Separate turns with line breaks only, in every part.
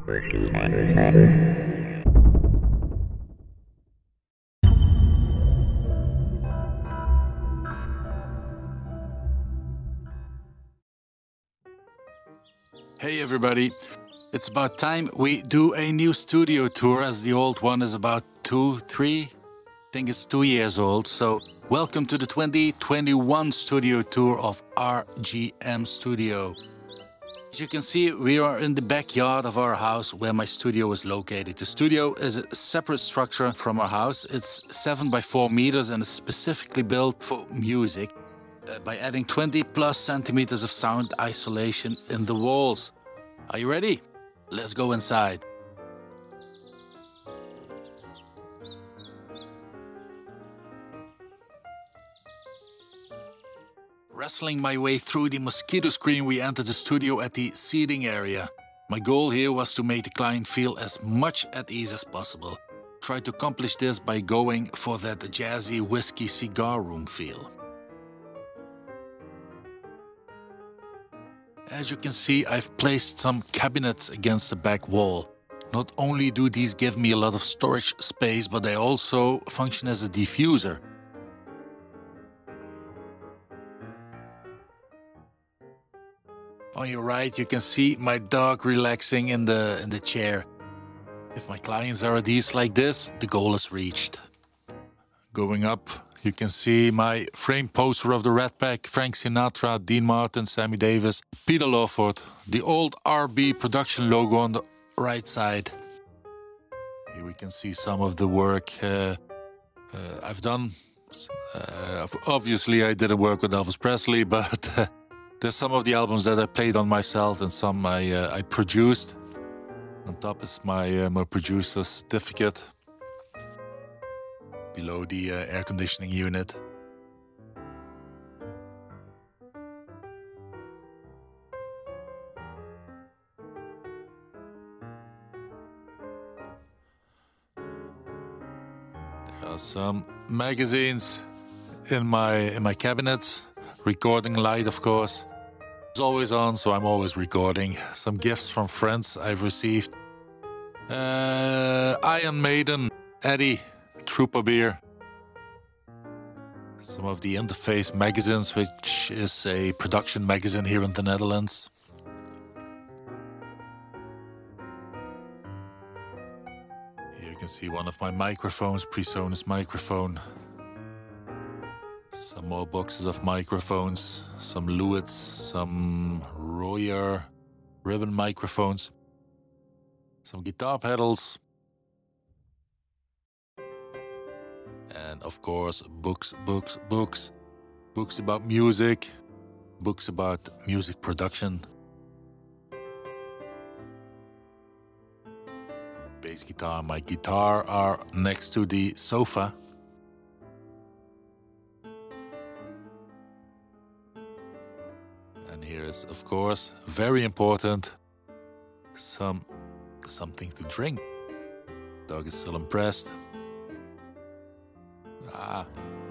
Hey everybody, it's about time we do a new studio tour, as the old one is about 2 years old. So welcome to the 2021 studio tour of RGM Studio. As you can see, we are in the backyard of our house where my studio is located. The studio is a separate structure from our house. It's 7 by 4 meters and is specifically built for music. By adding 20 plus centimeters of sound isolation in the walls. Are you ready? Let's go inside. Wrestling my way through the mosquito screen, we entered the studio at the seating area. My goal here was to make the client feel as much at ease as possible. Try to accomplish this by going for that jazzy whiskey cigar room feel. As you can see, I've placed some cabinets against the back wall. Not only do these give me a lot of storage space, but they also function as a diffuser. On your right, you can see my dog relaxing in the chair. If my clients are at ease like this, the goal is reached. Going up, you can see my framed poster of the Rat Pack, Frank Sinatra, Dean Martin, Sammy Davis, Peter Lawford, the old RB production logo on the right side. Here we can see some of the work I've done. Obviously I didn't work with Elvis Presley, but there's some of the albums that I played on myself and some I produced. On top is my producer certificate. Below the air conditioning unit. There are some magazines in my cabinets. Recording light, of course. It's always on, so I'm always recording. Some gifts from friends I've received. Iron Maiden, Eddie, Trooper Beer. Some of the Interface magazines, which is a production magazine here in the Netherlands. Here you can see one of my microphones, PreSonus microphone. Some more boxes of microphones, some Lewitt, some Royer ribbon microphones, some guitar pedals. And of course, books. Books about music, books about music production. Bass guitar and my guitar are next to the sofa. And here is, of course, very important, something to drink. Dog is still impressed.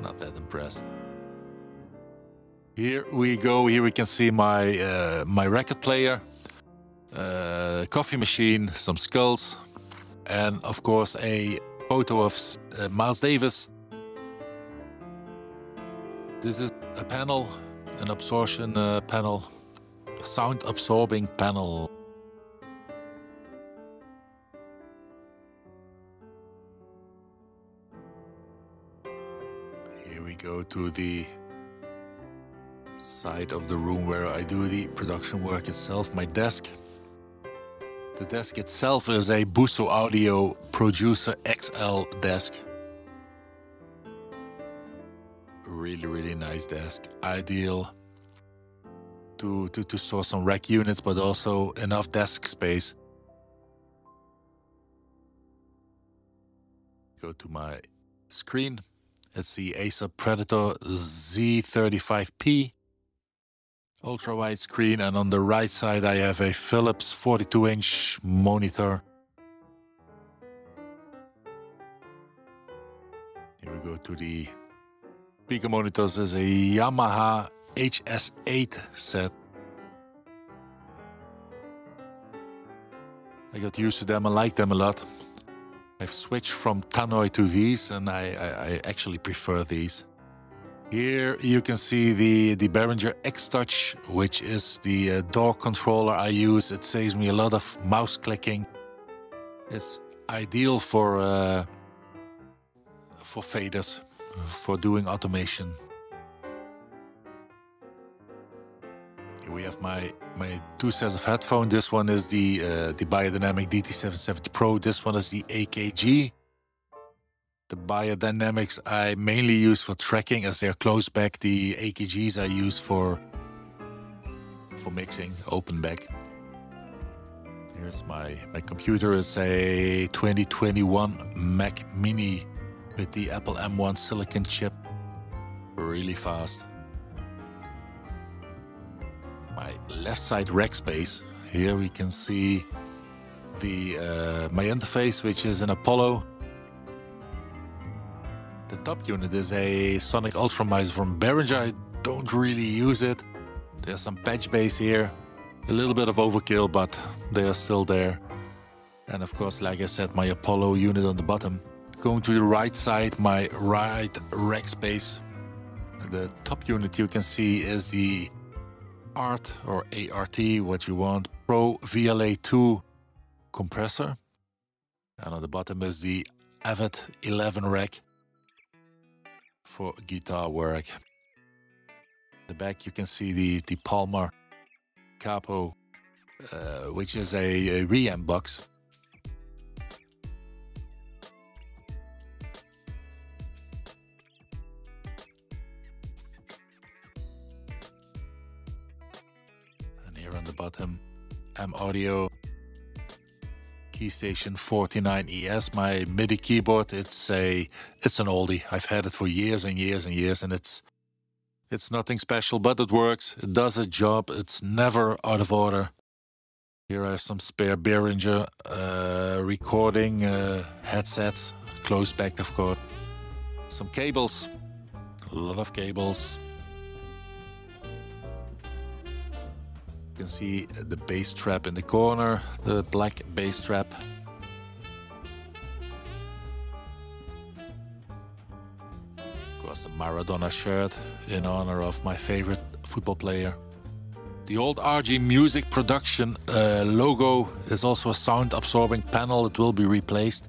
Not that impressed. Here we go. Here we can see my record player, coffee machine, some skulls, and of course a photo of Miles Davis. This is a panel, an absorption panel, sound absorbing panel. Here we go to the side of the room where I do the production work itself, my desk. The desk itself is a Busso Audio Producer XL desk. Really nice desk. Ideal to store some rack units, but also enough desk space. Go to my screen. It's the Acer Predator Z35P. Ultra wide screen, and on the right side I have a Philips 42-inch monitor. Here we go to the speaker monitors. Is a Yamaha HS8 set. I got used to them and like them a lot. I've switched from tannoy to these, and I actually prefer these. Here you can see the Behringer X-Touch, which is the door controller I use. It saves me a lot of mouse clicking. It's ideal for faders, for doing automation. Here we have my two sets of headphones. This one is the Biodynamic DT770 Pro. This one is the AKG. The Biodynamics I mainly use for tracking, as they are close back. The AKGs I use for mixing, open back. Here's my computer. It's a 2021 Mac Mini with the Apple M1 silicon chip. Really fast. My left side rack space. Here we can see my interface, which is an Apollo. The top unit is a Sonic Ultramizer from Behringer. I don't really use it. There's some patch bass here. A little bit of overkill, but they are still there. And of course, like I said, my Apollo unit on the bottom. Going to the right side, my right rack space. The top unit you can see is the ART, or ART, what you want, Pro VLA2 compressor. And on the bottom is the Avid 11 rack for guitar work. The back you can see the Palmer Capo, which is a reamp box. And here on the bottom, M-Audio Keystation 49ES, my MIDI keyboard. It's an oldie. I've had it for years and years and years, and it's nothing special, but it works. It does its job. It's never out of order. Here I have some spare Behringer recording headsets, close back of course. Some cables, a lot of cables. You can see the bass trap in the corner, the black bass trap. Of course, a Maradona shirt in honor of my favorite football player. The old RGM Music Production logo is also a sound absorbing panel. It will be replaced.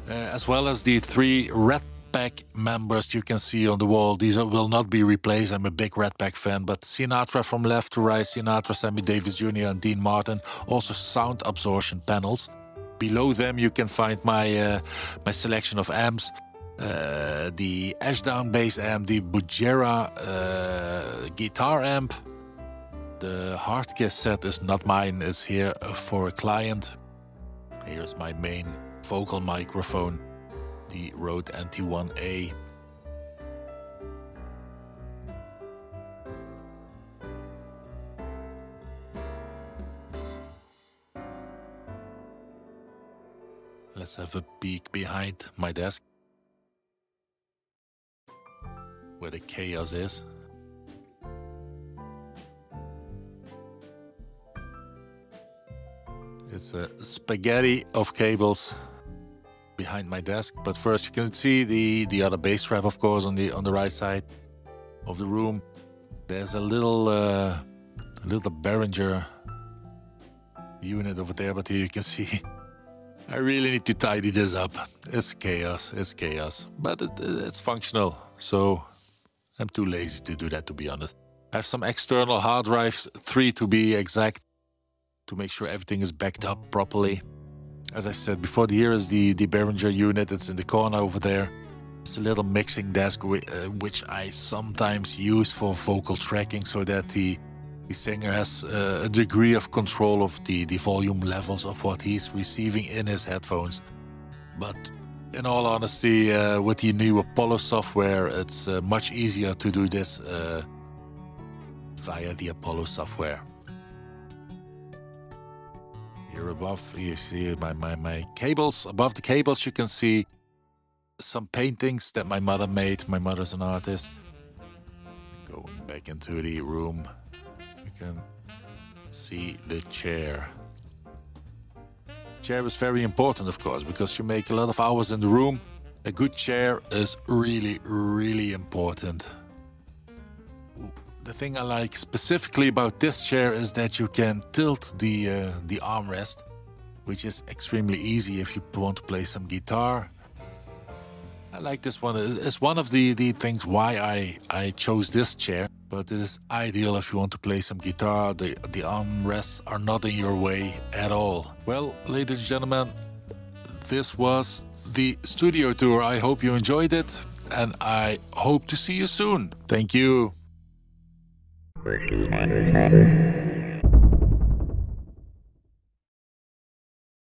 As well as the 3 Red Pack members you can see on the wall. These will not be replaced. I'm a big Red Pack fan, but Sinatra from left to right, Sinatra, Sammy Davis Jr. and Dean Martin, also sound absorption panels. Below them you can find my selection of amps. The Ashdown bass amp, the Bujera guitar amp. The Hardkiss set is not mine, it's here for a client. Here's my main vocal microphone, the Rode NT1A. Let's have a peek behind my desk, where the chaos is. It's a spaghetti of cables behind my desk, but first you can see the other bass trap, of course, on the right side of the room. There's a little Behringer unit over there, but here you can see I really need to tidy this up. It's chaos, but it's functional, so I'm too lazy to do that, to be honest. I have some external hard drives, 3 to be exact, to make sure everything is backed up properly. As I've said before, here is the Behringer unit. It's in the corner over there. It's a little mixing desk which I sometimes use for vocal tracking, so that the singer has a degree of control of the volume levels of what he's receiving in his headphones. But in all honesty, with the new Apollo software, it's much easier to do this via the Apollo software. Here above, you see my cables. Above the cables, you can see some paintings that my mother made. My mother's an artist. Going back into the room, you can see the chair. chair is very important, of course, because you make a lot of hours in the room. A good chair is really, really important. The thing I like specifically about this chair is that you can tilt the armrest, which is extremely easy if you want to play some guitar. I like this one. It's one of the things why I chose this chair. But this is ideal if you want to play some guitar. The armrests are not in your way at all. Well, ladies and gentlemen, this was the studio tour. I hope you enjoyed it, and I hope to see you soon. Thank you.